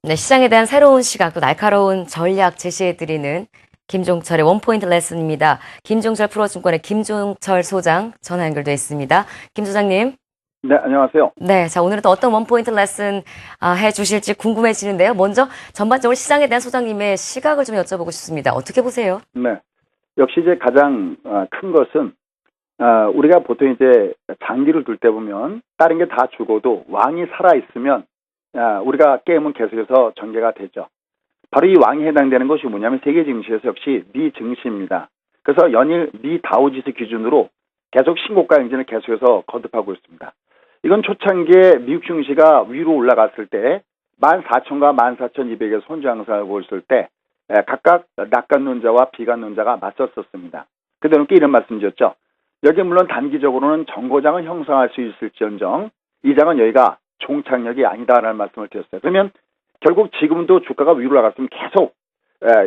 네, 시장에 대한 새로운 시각 또 날카로운 전략 제시해드리는 김종철의 원포인트 레슨입니다. 김종철 프로증권의 김종철 소장 전화 연결돼 있습니다. 김 소장님. 네, 안녕하세요. 네, 자 오늘은 또 어떤 원포인트 레슨 해주실지 궁금해지는데요. 먼저 전반적으로 시장에 대한 소장님의 시각을 좀 여쭤보고 싶습니다. 어떻게 보세요? 네, 역시 이제 가장 큰 것은 우리가 보통 이제 장기를 둘 때 보면 다른 게 다 죽어도 왕이 살아 있으면 우리가 게임은 계속해서 전개가 되죠. 바로 이 왕이 해당되는 것이 뭐냐면 세계 증시에서 역시 미 증시입니다. 그래서 연일 미 다우지수 기준으로 계속 신고가 행진을 계속해서 거듭하고 있습니다. 이건 초창기에 미국 증시가 위로 올라갔을 때 14,000과 14,200의 손저항선을 보였을 때 각각 낙관론자와 비관론자가 맞섰었습니다. 그대로 이런 말씀드렸죠. 여기 물론 단기적으로는 정고장을 형성할 수 있을지언정 이 장은 여기가 종착역이 아니다라는 말씀을 드렸어요. 그러면 결국 지금도 주가가 위로 올라갔으면 계속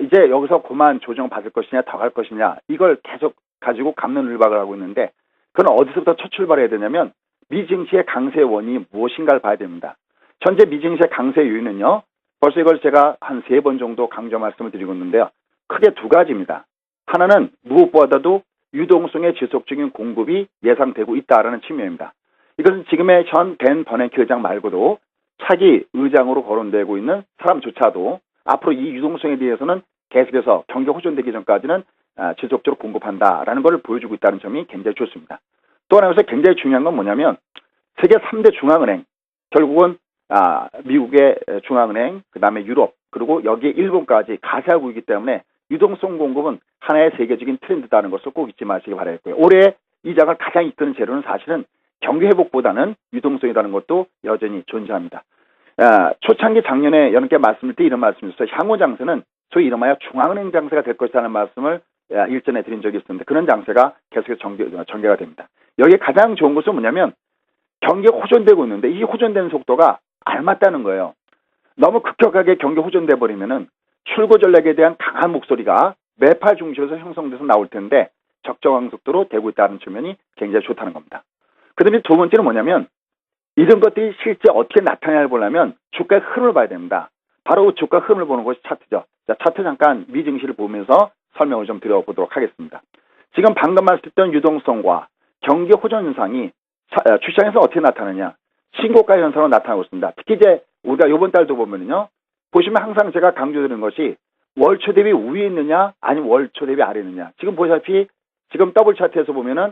이제 여기서 그만 조정 받을 것이냐 더 갈 것이냐 이걸 계속 가지고 감론을박을 하고 있는데 그건 어디서부터 첫 출발해야 되냐면 미증시의 강세 원인이 무엇인가를 봐야 됩니다. 현재 미증시의 강세 요인은요. 벌써 이걸 제가 한 3번 정도 강조 말씀을 드리고 있는데요. 크게 두 가지입니다. 하나는 무엇보다도 유동성의 지속적인 공급이 예상되고 있다라는 측면입니다. 이것은 지금의 현 벤 버냉키 의장 말고도 차기 의장으로 거론되고 있는 사람조차도 앞으로 이 유동성에 대해서는 계속해서 경기 호전되기 전까지는 지속적으로 공급한다라는 것을 보여주고 있다는 점이 굉장히 좋습니다. 또 하나에서 굉장히 중요한 건 뭐냐면 세계 3대 중앙은행, 결국은 미국의 중앙은행, 그 다음에 유럽, 그리고 여기에 일본까지 가세하고 있기 때문에 유동성 공급은 하나의 세계적인 트렌드다는 것을 꼭 잊지 마시기 바라겠고요. 올해 이 장을 가장 이끄는 재료는 사실은 경기 회복보다는 유동성이라는 것도 여전히 존재합니다. 초창기 작년에 여러분께 말씀드릴 때 이런 말씀이었어요. 향후 장세는 소위 이름하여 중앙은행 장세가 될 것이라는 말씀을 일전에 드린 적이 있었는데 그런 장세가 계속해서 전개가 됩니다. 여기에 가장 좋은 것은 뭐냐면 경기가 호전되고 있는데 이 호전되는 속도가 알맞다는 거예요. 너무 급격하게 경기 호전돼 버리면은 출구 전략에 대한 강한 목소리가 매파 중심에서 형성돼서 나올 텐데 적정한 속도로 되고 있다는 측면이 굉장히 좋다는 겁니다. 그다음에 두 번째는 뭐냐면 이런 것들이 실제 어떻게 나타나냐를 보려면 주가의 흐름을 봐야 됩니다. 바로 주가 흐름을 보는 것이 차트죠. 자, 차트 잠깐 미증시를 보면서 설명을 좀 드려보도록 하겠습니다. 지금 방금 말씀드렸던 유동성과 경기 호전 현상이 주시장에서 어떻게 나타나냐? 신고가 현상으로 나타나고 있습니다. 특히 이제 우리가 이번 달도 보면요. 보시면 항상 제가 강조드리는 것이 월초 대비 위에 있느냐 아니면 월초 대비 아래에 있느냐. 지금 보시다시피 지금 더블 차트에서 보면은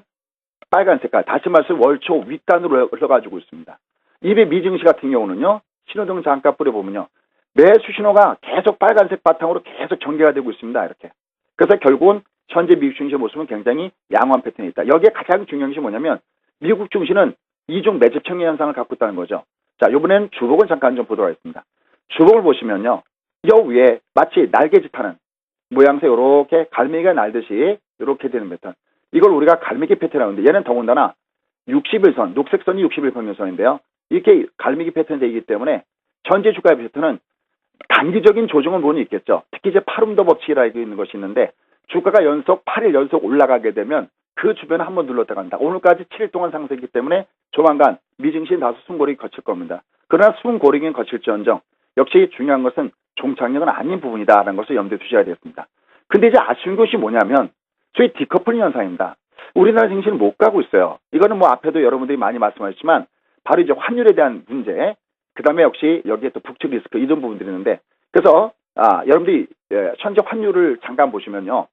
빨간 색깔, 다시 말해서 월초 윗단으로 흘러가지고 있습니다. 이배 미증시 같은 경우는요. 신호등 잠깐 뿌려보면요. 매수 신호가 계속 빨간색 바탕으로 계속 전개가 되고 있습니다. 이렇게. 그래서 결국은 현재 미국 증시의 모습은 굉장히 양호한 패턴이 있다. 여기에 가장 중요한 것이 뭐냐면 미국 증시는 이중 매집 청의 현상을 갖고 있다는 거죠. 자, 이번엔 주봉을 잠깐 좀 보도록 하겠습니다. 주봉을 보시면요. 여 위에 마치 날개짓하는 모양새 이렇게 갈매기가 날듯이 이렇게 되는 패턴. 이걸 우리가 갈매기 패턴이라고 하는데 얘는 더군다나 60일선, 녹색선이 60일평균선인데요. 이렇게 갈매기 패턴이 되기 때문에 전체 주가의 패턴은 단기적인 조정은 물론 있겠죠. 특히 이제 파름도 법칙이라고 있는 것이 있는데 주가가 8일 연속 올라가게 되면 그 주변에 한번 눌렀다간다. 오늘까지 7일 동안 상승했기 때문에 조만간 미증시는 다소 숨고르기 거칠 겁니다. 그러나 숨고르기는 거칠지언정 역시 중요한 것은 종착역은 아닌 부분이다라는 것을 염두에 두셔야 되겠습니다. 근데 이제 아쉬운 것이 뭐냐면 소위 디커플링 현상입니다. 우리나라 증시는 못 가고 있어요. 이거는 뭐 앞에도 여러분들이 많이 말씀하셨지만 바로 이제 환율에 대한 문제, 그 다음에 역시 여기에 또 북측 리스크 이런 부분들이 있는데 그래서 여러분들이 현재 환율을 잠깐 보시면요.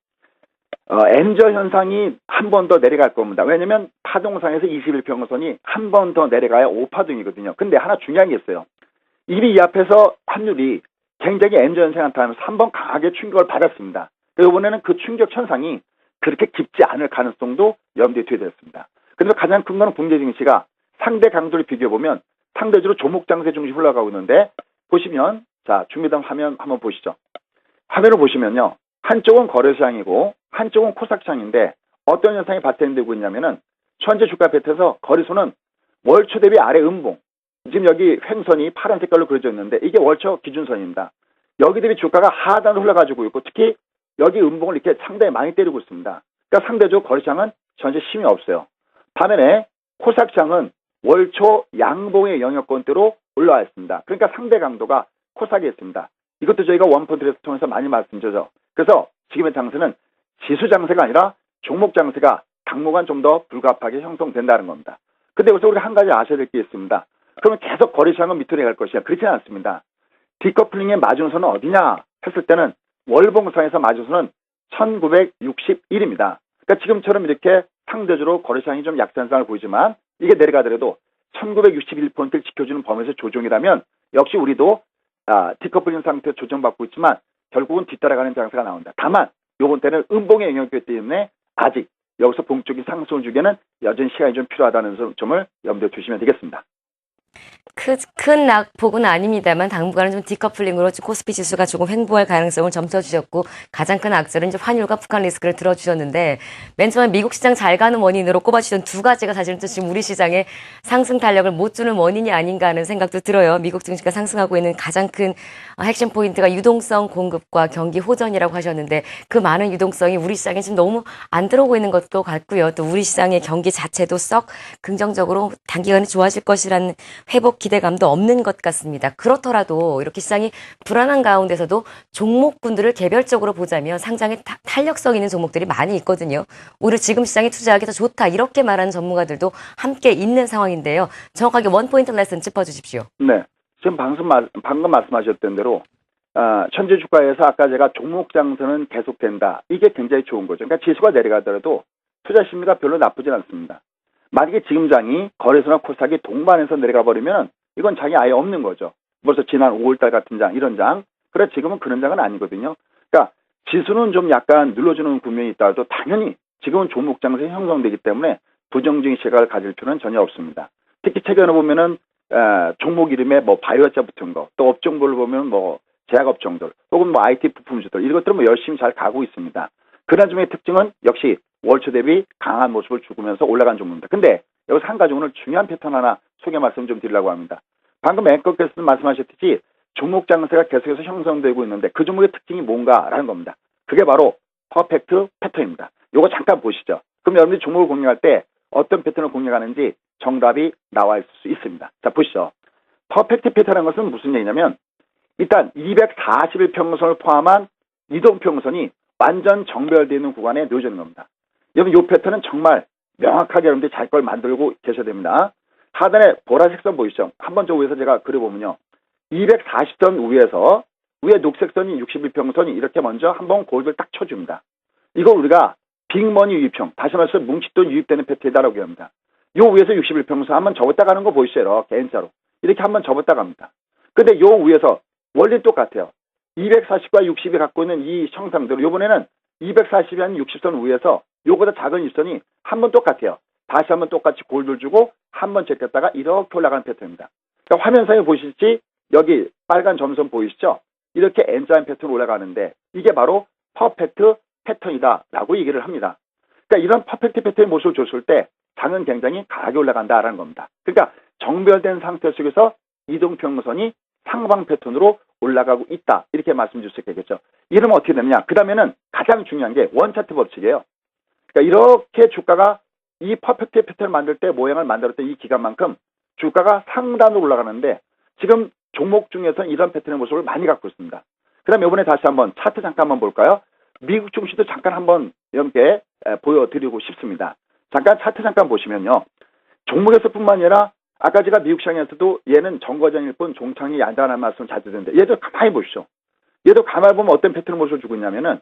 엔저 현상이 한 번 더 내려갈 겁니다. 왜냐면 파동상에서 21평선이 한 번 더 내려가야 5파동이거든요. 근데 하나 중요한 게 있어요. 이미 이 앞에서 환율이 굉장히 엔저 현상이 나타나면서 한 번 강하게 충격을 받았습니다. 그래서 이번에는 그 충격 현상이 그렇게 깊지 않을 가능성도 염두에 둬야 되겠습니다. 그래서 가장 큰 거는 국내 증시가 상대 강도를 비교해보면 상대적으로 조목 장세 중심 흘러가고 있는데 보시면 자 준비된 화면 한번 보시죠. 화면을 보시면요. 한쪽은 거래시장이고 한쪽은 코스닥시장인데 어떤 현상이 발생되고 있냐면은 현재 주가 패턴에서 거래소는 월초 대비 아래 음봉 지금 여기 횡선이 파란 색깔로 그려져 있는데 이게 월초 기준선입니다. 여기 대비 주가가 하단으로 흘러가지고 있고 특히 여기 음봉을 이렇게 상당히 많이 때리고 있습니다. 그러니까 상대적으로 거래시장은 현재 힘이 없어요. 반면에 코스닥시장은 월초 양봉의 영역권대로 올라와 있습니다. 그러니까 상대 강도가 코스닥이 있습니다. 이것도 저희가 원포인트에서 통해서 많이 말씀드렸죠. 그래서 지금의 장세는 지수 장세가 아니라 종목 장세가 당분간 좀 더 불가피하게 형성된다는 겁니다. 근데 여기서 우리가 한 가지 아셔야 될 게 있습니다. 그러면 계속 거래시장은 밑으로 갈 것이냐? 그렇지는 않습니다. 디커플링의 마지노선은 어디냐 했을 때는 월봉상에서 마지노선은 1961입니다. 그러니까 지금처럼 이렇게 상대적으로 거래시장이 좀 약세 현상을 보이지만 이게 내려가더라도 1961포인트를 지켜주는 범위에서 조정이라면 역시 우리도 디커플링 상태에서 조정받고 있지만 결국은 뒤따라가는 장세가 나온다. 다만 요번 때는 음봉의 영향이 있기 때문에 아직 여기서 본격적인 상승을 주기에는 여전히 시간이 좀 필요하다는 점을 염두에 두시면 되겠습니다. 큰 낙폭은 아닙니다만 당분간은 좀 디커플링으로 코스피 지수가 조금 횡보할 가능성을 점쳐주셨고 가장 큰 악재는 이제 환율과 북한 리스크를 들어주셨는데 맨 처음에 미국 시장 잘 가는 원인으로 꼽아주신 두 가지가 사실은 또 지금 우리 시장에 상승 탄력을 못 주는 원인이 아닌가 하는 생각도 들어요. 미국 증시가 상승하고 있는 가장 큰 핵심 포인트가 유동성 공급과 경기 호전이라고 하셨는데 그 많은 유동성이 우리 시장에 지금 너무 안 들어오고 있는 것도 같고요. 또 우리 시장의 경기 자체도 썩 긍정적으로 단기간에 좋아질 것이라는 회복 기대감도 없는 것 같습니다. 그렇더라도 이렇게 시장이 불안한 가운데서도 종목군들을 개별적으로 보자면 상장에 탄력성 있는 종목들이 많이 있거든요. 오히려 지금 시장에 투자하기 더 좋다 이렇게 말하는 전문가들도 함께 있는 상황인데요. 정확하게 원포인트 레슨 짚어주십시오. 네, 지금 방금 말씀하셨던 대로 현재 주가에서 아까 제가 종목 장세는 계속된다. 이게 굉장히 좋은 거죠. 그러니까 지수가 내려가더라도 투자 심리가 별로 나쁘진 않습니다. 만약에 지금 장이 거래소나 코스닥이 동반해서 내려가 버리면 이건 장이 아예 없는 거죠. 벌써 지난 5월달 같은 장, 이런 장. 그래 지금은 그런 장은 아니거든요. 그러니까 지수는 좀 약간 눌러주는 국면이 있다도 당연히 지금은 종목 장세 형성되기 때문에 부정적인 시각을 가질 필요는 전혀 없습니다. 특히 최근에 보면은 종목 이름에 뭐 바이오자 붙은 거, 또 업종별로 보면 뭐 제약업종들, 혹은 뭐 IT 부품주들 이런 것들은 뭐 열심히 잘 가고 있습니다. 그런 점의 특징은 역시 월초 대비 강한 모습을 주면서 올라간 종목입니다. 근데 여기서 한 가지 오늘 중요한 패턴 하나 소개 말씀 좀 드리려고 합니다. 방금 앵커께서 말씀하셨듯이 종목 장세가 계속해서 형성되고 있는데 그 종목의 특징이 뭔가라는 겁니다. 그게 바로 퍼펙트 패턴입니다. 요거 잠깐 보시죠. 그럼 여러분들이 종목을 공략할 때 어떤 패턴을 공략하는지 정답이 나와 있을 수 있습니다. 자, 보시죠. 퍼펙트 패턴이라는 것은 무슨 얘기냐면 일단 241평선을 포함한 이동평선이 완전 정별되어 있는 구간에 놓여지는 겁니다. 여러분 이 패턴은 정말 명확하게 여러분들이 잘 걸 만들고 계셔야 됩니다. 하단에 보라색 선 보이시죠? 한번 저 위에서 제가 그려보면요. 240선 위에서 위에 녹색 선이 61평선이 이렇게 먼저 한번 골을 딱 쳐줍니다. 이걸 우리가 빅머니 유입형, 다시 말해서 뭉칫돈 유입되는 패턴이다라고 합니다. 요 위에서 61평선 한번 접었다 가는 거 보이시죠? 이렇게 N자로. 이렇게 한번 접었다 갑니다. 근데 요 위에서 원리는 똑같아요. 240과 60이 갖고 있는 이 형상대로 요번에는 240이 한 60선 위에서 요거보다 작은 일선이 한 번 똑같아요. 다시 한번 똑같이 골을 주고 한 번 제꼈다가 이렇게 올라가는 패턴입니다. 그러니까 화면상에 보실지 여기 빨간 점선 보이시죠? 이렇게 N자인 패턴 올라가는데 이게 바로 퍼펙트 패턴이다라고 얘기를 합니다. 그러니까 이런 퍼펙트 패턴의 모습을 줬을 때 장은 굉장히 강하게 올라간다라는 겁니다. 그러니까 정별된 상태 속에서 이동평선이 상방 패턴으로 올라가고 있다. 이렇게 말씀드릴 수 있겠죠. 이러면 어떻게 되느냐. 그 다음에는 가장 중요한 게 원차트 법칙이에요. 그러니까 이렇게 주가가 이 퍼펙트 패턴을 만들 때 모양을 만들었던 이 기간만큼 주가가 상단으로 올라가는데 지금 종목 중에서는 이런 패턴의 모습을 많이 갖고 있습니다. 그 다음에 이번에 다시 한번 차트 잠깐 한번 볼까요? 미국 증시도 잠깐 한번 여러분께 보여드리고 싶습니다. 잠깐 차트 잠깐 보시면요. 종목에서뿐만 아니라 아까 제가 미국 시장에서도 얘는 정거장일 뿐 종창이 얀다는 말씀 자주 드는데 얘도 가만히 보시죠. 얘도 가만히 보면 어떤 패턴의 모습을 주고 있냐면은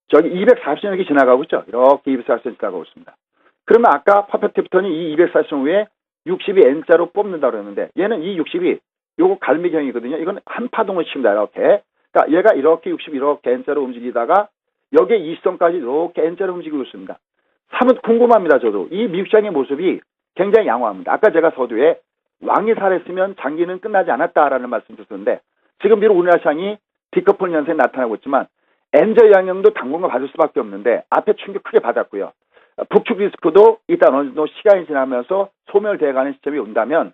저기 240선 이렇게 지나가고 있죠. 이렇게 240선 지나가고 있습니다. 그러면 아까 퍼펙트 패턴이 이 240선 위에 60이 N자로 뽑는다고 그랬는데 얘는 이 60이 요거 갈매경이거든요. 이건 한 파동을 칩니다. 이렇게. 그러니까 얘가 이렇게 60 이렇게 N자로 움직이다가 여기에 20선까지 이렇게 N자로 움직이고 있습니다. 사뭇 궁금합니다. 저도. 이 미국 시장의 모습이 굉장히 양호합니다. 아까 제가 서두에 왕이 살았으면 장기는 끝나지 않았다라는 말씀 드렸는데 지금 비록 우리나라 시장이 디커플 현상이 나타나고 있지만 N자 영향도 당분간 받을 수밖에 없는데 앞에 충격 크게 받았고요. 북축 리스크도 일단 어느 정도 시간이 지나면서 소멸되어가는 시점이 온다면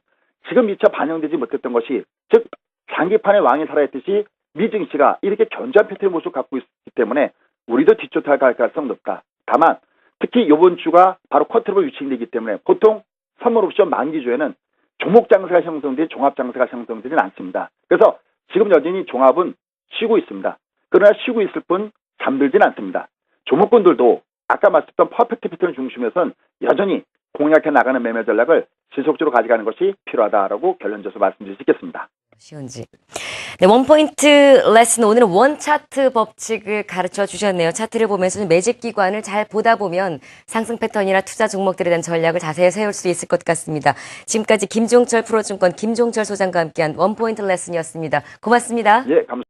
지금 미처 반영되지 못했던 것이 즉 장기판의 왕이 살아있듯이 미증시가 이렇게 견조한 패턴의 모습을 갖고 있기 때문에 우리도 뒤쫓아갈 가능성이 높다. 다만 특히 이번 주가 바로 쿼터블 위치되기 때문에 보통 선물 옵션 만기주에는 종목 장세가 형성되지 종합 장세가 형성되지는 않습니다. 그래서 지금 여전히 종합은 쉬고 있습니다. 그러나 쉬고 있을 뿐 잠들진 않습니다. 조목군들도 아까 말씀드렸던 퍼펙트 피트를 중심에선 여전히 공략해 나가는 매매 전략을 지속적으로 가져가는 것이 필요하다라고 결론져서 말씀드릴 수 있겠습니다. 쉬운지. 네, 원포인트 레슨 오늘은 원차트 법칙을 가르쳐 주셨네요. 차트를 보면서 매집 기관을 잘 보다 보면 상승 패턴이나 투자 종목들에 대한 전략을 자세히 세울 수 있을 것 같습니다. 지금까지 김종철 프로증권 김종철 소장과 함께한 원포인트 레슨이었습니다. 고맙습니다. 예, 감사합니다.